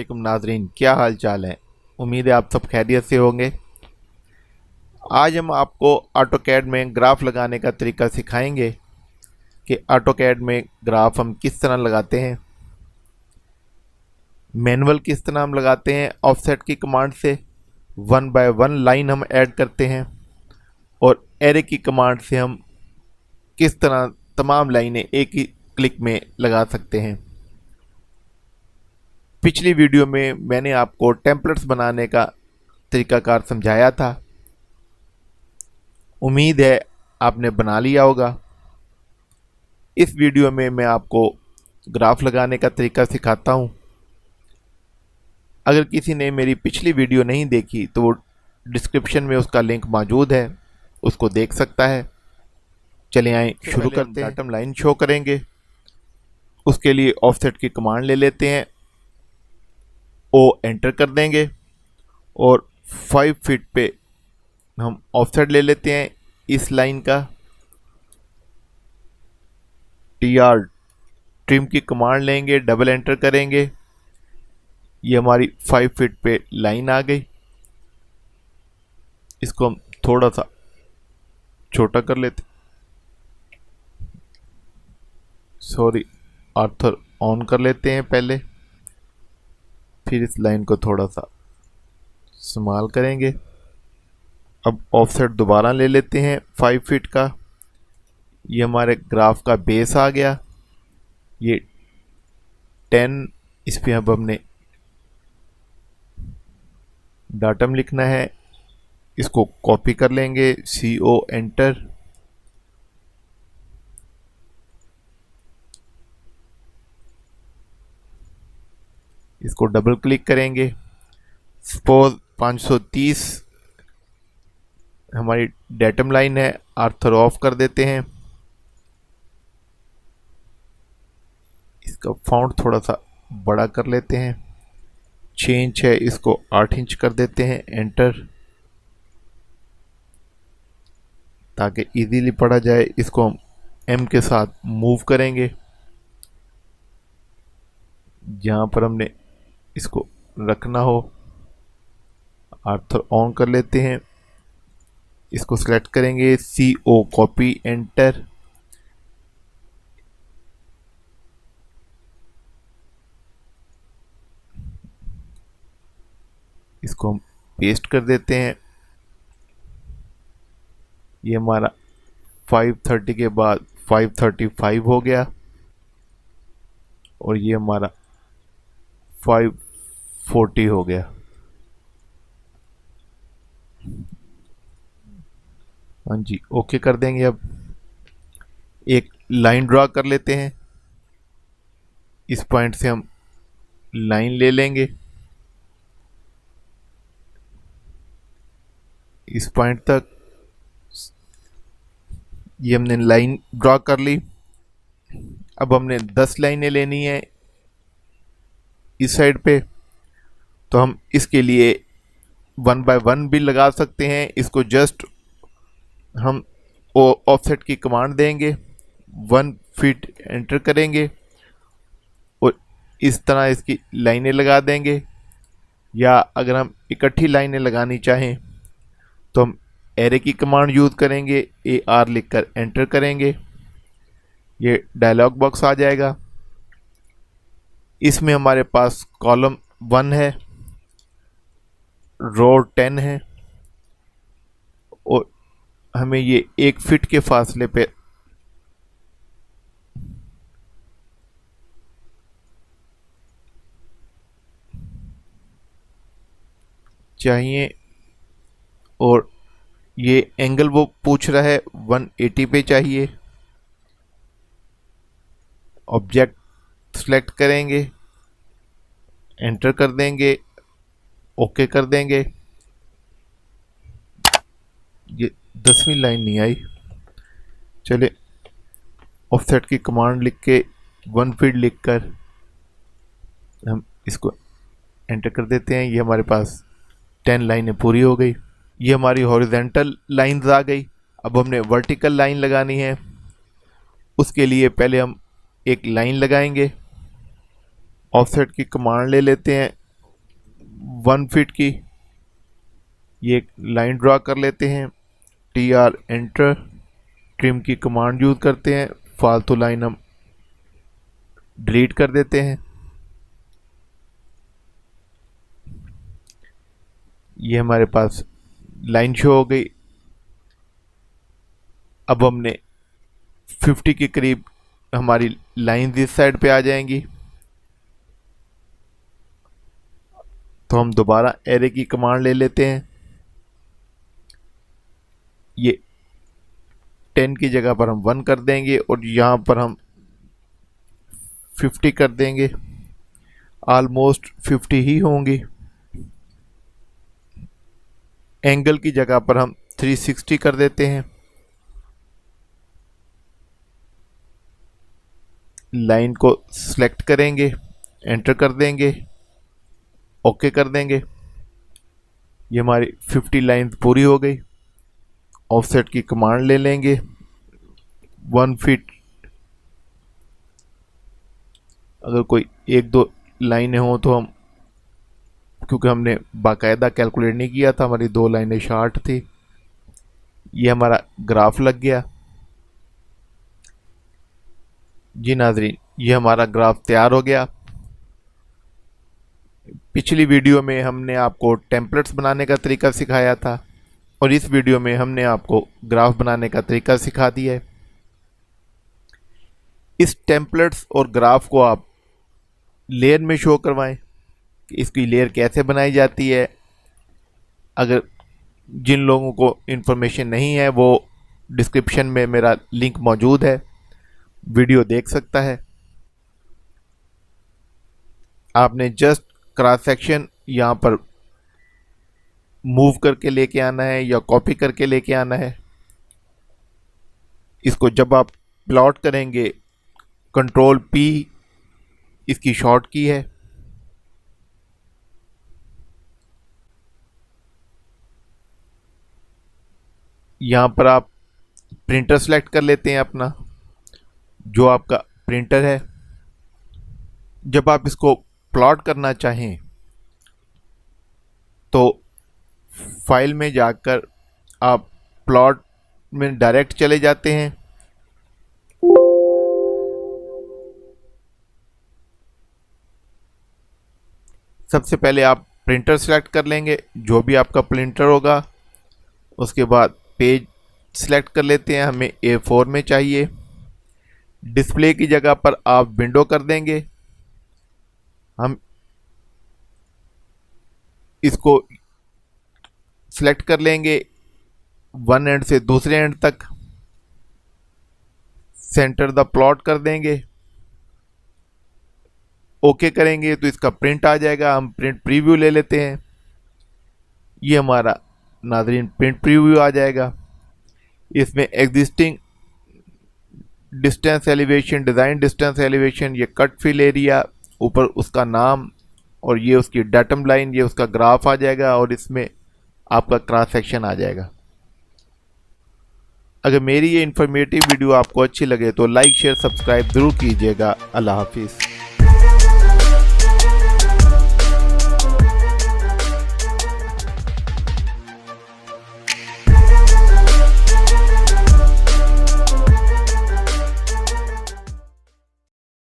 वालेकुम नाजरीन, क्या हाल चाल है। उम्मीद है आप सब खैरियत से होंगे। आज हम आपको ऑटोकैड में ग्राफ लगाने का तरीका सिखाएंगे कि ऑटोकैड में ग्राफ हम किस तरह लगाते हैं, मैनुअल किस तरह हम लगाते हैं, ऑफसेट की कमांड से 1 बाय 1 लाइन हम ऐड करते हैं और एरे की कमांड से हम किस तरह तमाम लाइनें एक ही क्लिक में लगा सकते हैं। पिछली वीडियो में मैंने आपको टेम्पलेट्स बनाने का तरीकाकार समझाया था। उम्मीद है आपने बना लिया होगा। इस वीडियो में मैं आपको ग्राफ लगाने का तरीका सिखाता हूं। अगर किसी ने मेरी पिछली वीडियो नहीं देखी तो वो डिस्क्रिप्शन में उसका लिंक मौजूद है, उसको देख सकता है। चलिए आए शुरू करते हैं। डाटम लाइन शो करेंगे, उसके लिए ऑफसेट की कमांड ले लेते हैं, ओ एंटर कर देंगे और 5 फीट पे हम ऑफसेट ले लेते हैं इस लाइन का। टीआर ट्रिम की कमांड लेंगे, डबल एंटर करेंगे, ये हमारी 5 फीट पे लाइन आ गई। इसको हम थोड़ा सा छोटा कर लेते, सॉरी आर्थर ऑन कर लेते हैं पहले, फिर इस लाइन को थोड़ा सा स्मॉल करेंगे। अब ऑफसेट दोबारा ले लेते हैं 5 फीट का। ये हमारे ग्राफ का बेस आ गया, ये 10। इस पे अब हमने डाटम लिखना है, इसको कॉपी कर लेंगे, CO एंटर। इसको डबल क्लिक करेंगे। सपोज 530 हमारी डेटम लाइन है, आर्थर ऑफ कर देते हैं। इसका फॉन्ट थोड़ा सा बड़ा कर लेते हैं। चेंज है, इसको 8 इंच कर देते हैं, एंटर, ताकि इजीली पढ़ा जाए। इसको हम M के साथ मूव करेंगे, जहाँ पर हमने इसको रखना हो। आर्थर ऑन कर लेते हैं, इसको सिलेक्ट करेंगे, CO कॉपी, एंटर। इसको हम पेस्ट कर देते हैं। ये हमारा 530 के बाद 535 हो गया और ये हमारा 540 हो गया। हाँ जी, ओके कर देंगे। अब एक लाइन ड्रा कर लेते हैं, इस पॉइंट से हम लाइन ले लेंगे, इस पॉइंट तक। ये हमने लाइन ड्रा कर ली। अब हमने 10 लाइनें लेनी है इस साइड पे, तो हम इसके लिए 1 बाय 1 भी लगा सकते हैं। इसको जस्ट हम ऑफसेट की कमांड देंगे, 1 फीट एंटर करेंगे और इस तरह इसकी लाइनें लगा देंगे। या अगर हम इकट्ठी लाइनें लगानी चाहें तो हम एरे की कमांड यूज़ करेंगे, AR लिखकर एंटर करेंगे, ये डायलॉग बॉक्स आ जाएगा। इसमें हमारे पास कॉलम 1 है, रो 10 है और हमें ये 1 फीट के फासले पे चाहिए और ये एंगल वो पूछ रहा है 180 पे चाहिए। ऑब्जेक्ट सेलेक्ट करेंगे, एंटर कर देंगे, ओके कर देंगे। ये 10वीं लाइन नहीं आई। चले ऑफसेट की कमांड लिख के 1 फीट लिख कर हम इसको एंटर कर देते हैं। ये हमारे पास 10 लाइनें पूरी हो गई। ये हमारी हॉरिजेंटल लाइंस आ गई। अब हमने वर्टिकल लाइन लगानी है, उसके लिए पहले हम एक लाइन लगाएंगे। ऑफसेट की कमांड ले लेते हैं, 1 फीट की ये एक लाइन ड्रा कर लेते हैं। TR एंटर, ट्रिम की कमांड यूज़ करते हैं, फालतू लाइन हम डिलीट कर देते हैं। ये हमारे पास लाइन शो हो गई। अब हमने 50 के करीब हमारी लाइन इस साइड पे आ जाएंगी। तो हम दोबारा एरे की कमांड ले लेते हैं। ये 10 की जगह पर हम 1 कर देंगे और यहाँ पर हम 50 कर देंगे। ऑलमोस्ट 50 ही होंगी। एंगल की जगह पर हम 360 कर देते हैं। लाइन को सिलेक्ट करेंगे, एंटर कर देंगे, ओके कर देंगे। ये हमारी 50 लाइन पूरी हो गई। ऑफसेट की कमांड ले लेंगे, 1 फीट। अगर कोई 1-2 लाइनें हों तो हम, क्योंकि हमने बाकायदा कैलकुलेट नहीं किया था, हमारी 2 लाइनें शार्ट थी। ये हमारा ग्राफ लग गया। जी नाजरीन, ये हमारा ग्राफ तैयार हो गया। पिछली वीडियो में हमने आपको टेम्पलेट्स बनाने का तरीका सिखाया था और इस वीडियो में हमने आपको ग्राफ बनाने का तरीका सिखा दिया है। इस टेम्पलेट्स और ग्राफ को आप लेयर में शो करवाएं कि इसकी लेयर कैसे बनाई जाती है। अगर जिन लोगों को इन्फॉर्मेशन नहीं है वो डिस्क्रिप्शन में मेरा लिंक मौजूद है, वीडियो देख सकता है। आपने जस्ट क्रॉस सेक्शन यहाँ पर मूव करके लेके आना है या कॉपी करके लेके आना है। इसको जब आप प्लॉट करेंगे, कंट्रोल P इसकी शॉर्ट की है। यहाँ पर आप प्रिंटर सेलेक्ट कर लेते हैं अपना, जो आपका प्रिंटर है। जब आप इसको प्लॉट करना चाहें तो फाइल में जाकर आप प्लॉट में डायरेक्ट चले जाते हैं। सबसे पहले आप प्रिंटर सेलेक्ट कर लेंगे, जो भी आपका प्रिंटर होगा। उसके बाद पेज सेलेक्ट कर लेते हैं, हमें A4 में चाहिए। डिस्प्ले की जगह पर आप विंडो कर देंगे। हम इसको सिलेक्ट कर लेंगे 1 एंड से दूसरे एंड तक, सेंटर द प्लॉट कर देंगे, ओके करेंगे तो इसका प्रिंट आ जाएगा। हम प्रिंट प्रीव्यू ले लेते हैं। ये हमारा नाज़रीन प्रिंट प्रीव्यू आ जाएगा। इसमें existing distance elevation, design distance elevation, ये कट फिल एरिया, ऊपर उसका नाम और ये उसकी डाटम लाइन, ये उसका ग्राफ आ जाएगा और इसमें आपका क्रॉस सेक्शन आ जाएगा। अगर मेरी ये इन्फॉर्मेटिव वीडियो आपको अच्छी लगे तो लाइक शेयर सब्सक्राइब ज़रूर कीजिएगा। अल्लाह हाफिज़।